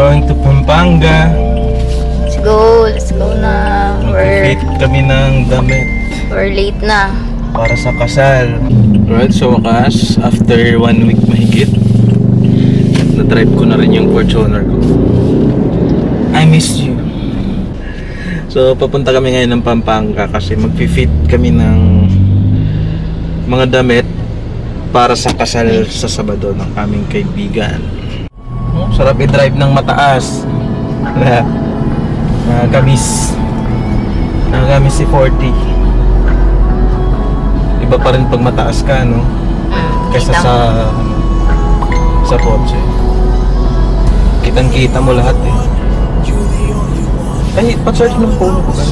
going to Pampanga. Let's go na. Mag-fit kami ng damit We're late na. para sa kasal. Alright, so wakas, after 1 week mahigit, na-drive ko na rin yung Fortuner ko. I miss you. So papunta kami ngayon ng Pampanga kasi mag-fit kami ng mga damit para sa kasal sa Sabado ng aming kaibigan. Sarap i-drive ng mataas. Nakakamiss si 40. Iba pa rin pag mataas ka, no? Kaysa sa kotse. Kitang-kita mo lahat eh. Ay, pa-charge ng phone ko ba?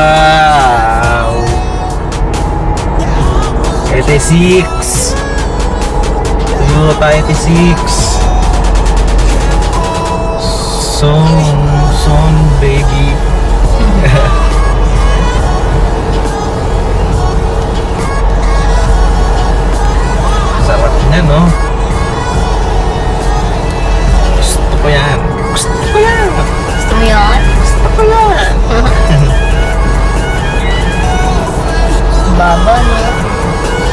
Wow! 86! Toyota 86! Son, baby! Sarap niya, no? Gusto ko yan! Gusto ko yan! Gusto mo yun? Gusto ko yan! Baba, no?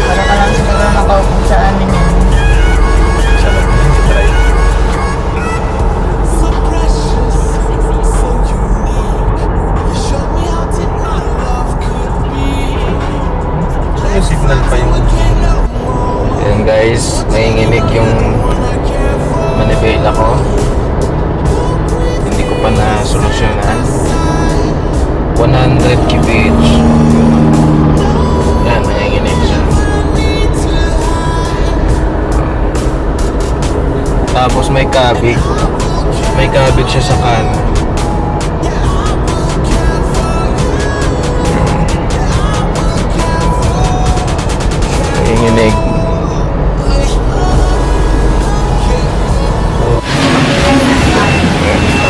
Para ka lang siguro nakaupo sa amin yan. Sarap niya, hindi try. May signal pa yung... Ayan guys, nanginginig yung manibela ko. Hindi ko pa na-solusyonan. 100 kph. Yan, nanginginig siya. Tapos may kabig. May kabig siya sa kanan. Nanginginig.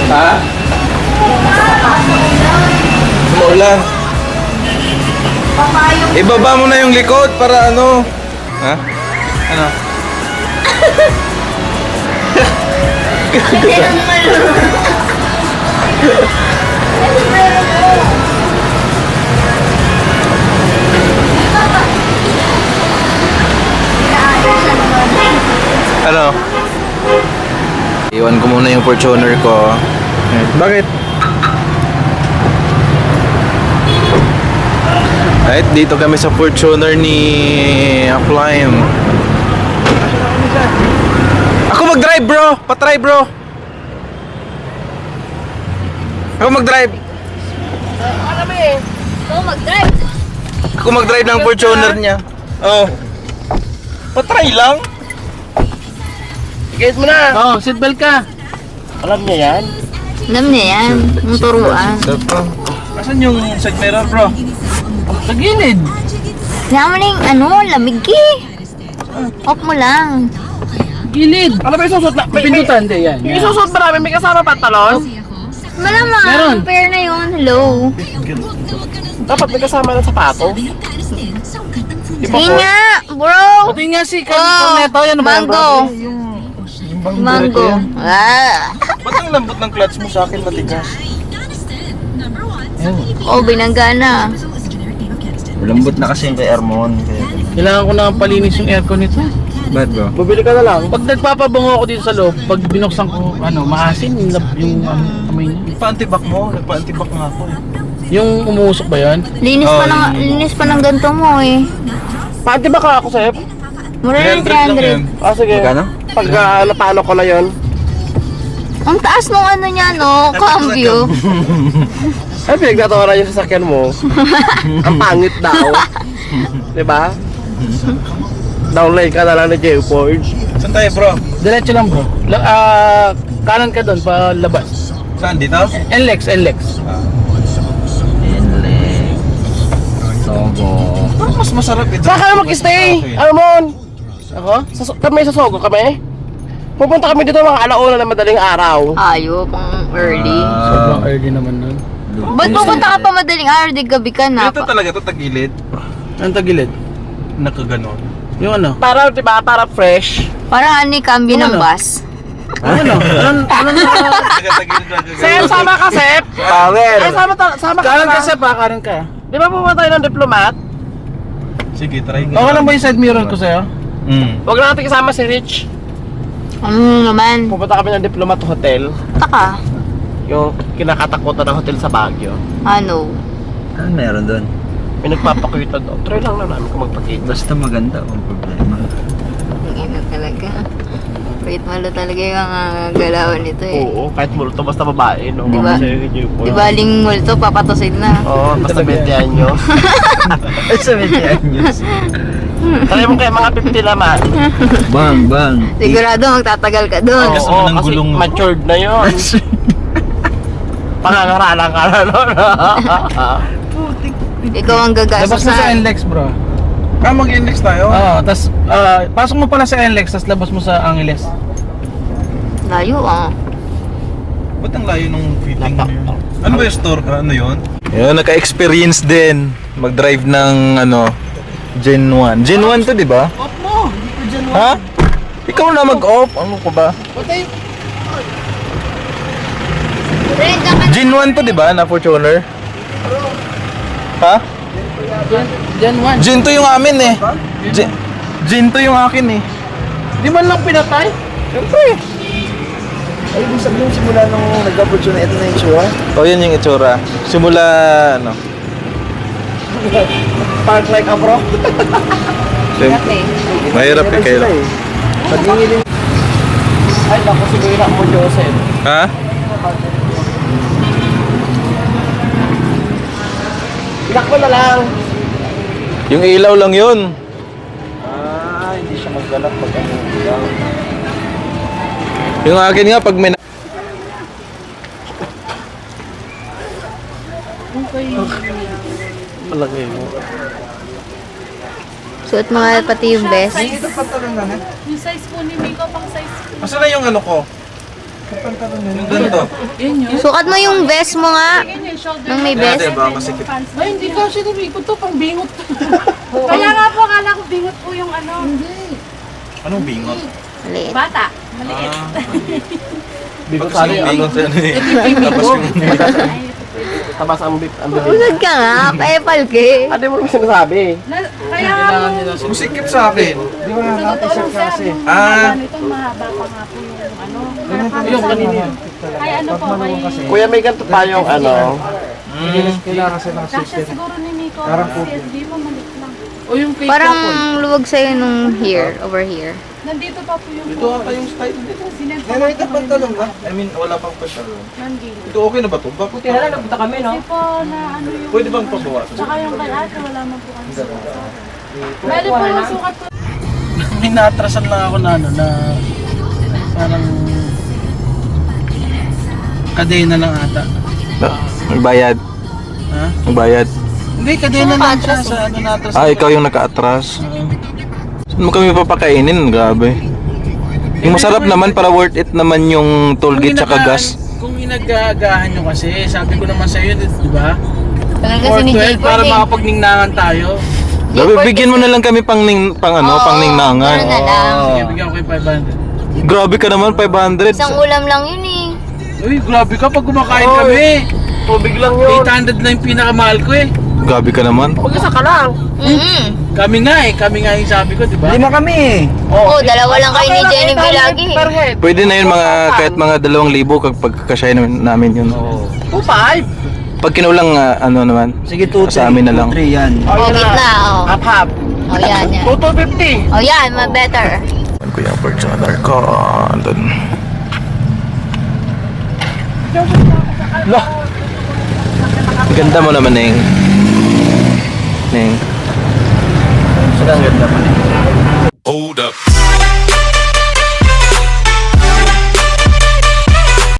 Ha? Umuulan. Ibaba mo na yung likod para ano? Ha? Ano? Ano? Iwan ko muna yung Fortuner ko. Bakit? Right, dito kami sa Fortuner ni Upline. Ako mag-drive, bro! Patry, bro! Ako mag-drive! Alam mo eh. Ikaw mag-drive. Ako mag-drive ng Fortuner niya. Oh. Patry lang! Guide mo na! Oo, seatbelt ka! Alam niya yan? Alam niya yan. Yung turuan. Asan yung side mirror, bro? Sa gilid! Alam mo na yung lamig eh. Off mo lang. Gilid! Ano ba yung susot na? Pindutan, hindi yan. Yung susot ba namin? May kasama pantalon? Malamang. Meron. Pair na yun. Hello. Dapat may kasama ng sapato. Sige nga, bro. Pati nga si Oh, Corneto, yan ba? mango. Yung Mango. Ah. Ba't ang lambot ng clutch mo sa akin matigas? Oh, binangga na. Lambot na kasi yung kay Armon. Kailangan ko na palinis yung aircon nito. Ba't, bro? Bumili ka na lang. Pag nagpapabango ako dito sa loob, pag binuksan ko, maasin yung amoy niya. Nagpa-antibac mo? Nagpa-antibac nga ako eh. Yung umuusok ba yan? Linis pa ng ganito mo eh. Paanti ba ka ako, Sep? Mura ng 300. Ah, sige. Magkano? Pag napalo ko na yun. Ang taas nung niya, no? Cambio. Ay, pinagtatawaran yung sasakyan mo. Ang pangit daw. Diba? Downline ka na lang ni J-Ford. Saan tayo, bro? Diretso lang, bro. Kanan ka doon, palabas. Saan? Dito? NLEX. Inleg. Sogo. Parang mas masarap ito. Saan ka na mag-stay? Ano mo? Ako? Kami sa Sogo kami? Pupunta kami dito mga alauna na madaling araw. Ayo, pang early. Sobrang early naman nun. Ba't pupunta ka pa madaling araw? Di gabi ka na. Ito talaga, ito tagilid. Ang tagilid? Nakaganon. Yung ano? Para, di ba? Para fresh. Parang ano yung cambio ng bus. Ano? Anong Taga-tagilid lang. Sep, sama ka, Sep! Power! Ay, sama ka. Karan ka sa pa, karan ka. Di ba pupunta tayo ng diplomat? Sige, try nga. Okay lang ba yung side mirror ko sa'yo? Huwag na natin kasama si Rich. Ano naman? Pupunta kami ng diplomat hotel. Taka. Yung kinakatakutan ng hotel sa Baguio. Ano? Ano meron doon? May nagpapakita doon. Try lang na namin kung magpakita. Basta maganda ang problema. Ang ina talaga. Wait, malo talaga yung galawan nito eh. Oo, kahit multo basta babae, no? Di ba? Di ba aling multo, papatusin na. Oo, basta 20 anyo. Ay, sa 20 anyos. Try mo kaya mga 50 naman. Bang. Sigurado magtatagal ka doon. Kasi Oo, ng kasi gulong mo. matured na yun. Pangangaralan ka na nun. Ikaw ang Labas mo sa gagastusan. NLEX, bro. Mag-index tayo? Oo, tas pasok mo pala sa NLEX, tas labas mo sa Angeles. Layo ah. Ba't ang layo nung fitting niyo? Ano ba yung store ka? Ano yun? Yun, naka-experience din. Mag-drive ng ano, Gen 1. Gen 1 to, di ba? Off mo! Hindi ko dyan Ha? Ikaw na mag-off. Ano ko ba? Gen 1 to, di ba? Na Fortuner? Ha? Gen 1. Gen 2 yung amin eh. Gen 2 yung akin eh. Di man lang pinatay? Siyempre. Ay, ibig sabihin simula nung nag-opportunity na yung tsura. O, yan yung itsura. Simula, ano. Park like a bro. Siyempre. Mahirap eh kayo. Pag-iiling. Ay, naku, siguro mo, Joseph. Ha? Inak mo na lang. Yung ilaw lang yun. Hindi siya maggalap pag ano ilaw. Yung akin nga, pag may Palagay mo. Suot mo nga pati yung best. Yung size po ni Miko, pang size po. Masa na yung ano ko? Yung ganito. Sukat mo yung vest mo nga. Ganyan, shoulder. Nang may vest. Diba, masikip. Pants. Ay, hindi kasi ni Miko to, pang bingot. Kaya nga po, akala ko bingot po yung ano. Anong bingot? Maliit. Bata. Maliit. Bigot Pag yung bingot sa ano eh. Tapos yung... Tabas ang bibig. Usad ka nga, paepal ka eh. Ano mo naman sinasabi? Kaya nga po, Musikip sa akin. sa totoo lang sir, yung Ah. mahaba nito, mahaba pa nga po yung ano. Yung kanina. Ay ano po, kay... Kuya, may ganito pa yung ano. Kasya siguro ni Miko, CSD mo, maliit lang. O yung kay Parang Kapon. luwag sa'yo nung here, over here. Nandito pa po yung... Ito ata yung style dito. Sinend po May pantalon ba? I mean, wala pang pantalon. nandito. Ito okay na ba ito? Bakit? Nagpunta kami, no? Hindi po na ano yung... Pwede bang pabawasan? Tsaka yung kay ate, wala man po kami sukat. Bali po yung sukat po. May naatrasan lang ako na ano, na parang kadena lang ata. Magbayad. Ha? Magbayad. Hindi, kadena lang siya sa ano naatras. Ah, ikaw yung naka-atras. Saan mo kami papakainin? Grabe. Yung masarap naman para worth it naman yung toll gate tsaka gas. Kung inagagahan nyo kasi, sabi ko naman sa iyo, di ba? Ganun kasi ni 412 Jay para eh. makapagningnangan tayo. Grabe, bigyan mo na lang kami pang Oo, pangningnangan. ano na lang. Sige, bigyan ko kayo 500. Grabe ka naman, 500. Isang ulam lang yun eh. Uy, grabe ka pag kumakain kami. Tubig lang yun. 800 lang yung pinakamahal ko eh. Grabe ka naman. Mag-isa ka lang. Kami nga yung sabi ko, di ba? Lima kami eh. Oo, dalawa lang kayo ni Jenny lagi. Per head. Pwede na yun mga kahit mga 2,000 kapag kasya namin yun. 2.5. Pag kinulang ano naman. Sige, 2-3. Sa amin na lang. 2-3 yan. Oh, gitna, oh. Half-half. Oh, yan, yan. 2.50. Oh, yan, better. Ano ko yung Fortuner ko? Doon. Lah! Ganda mo naman, Neng. Neng. Sila ang ganda pa. Hold up.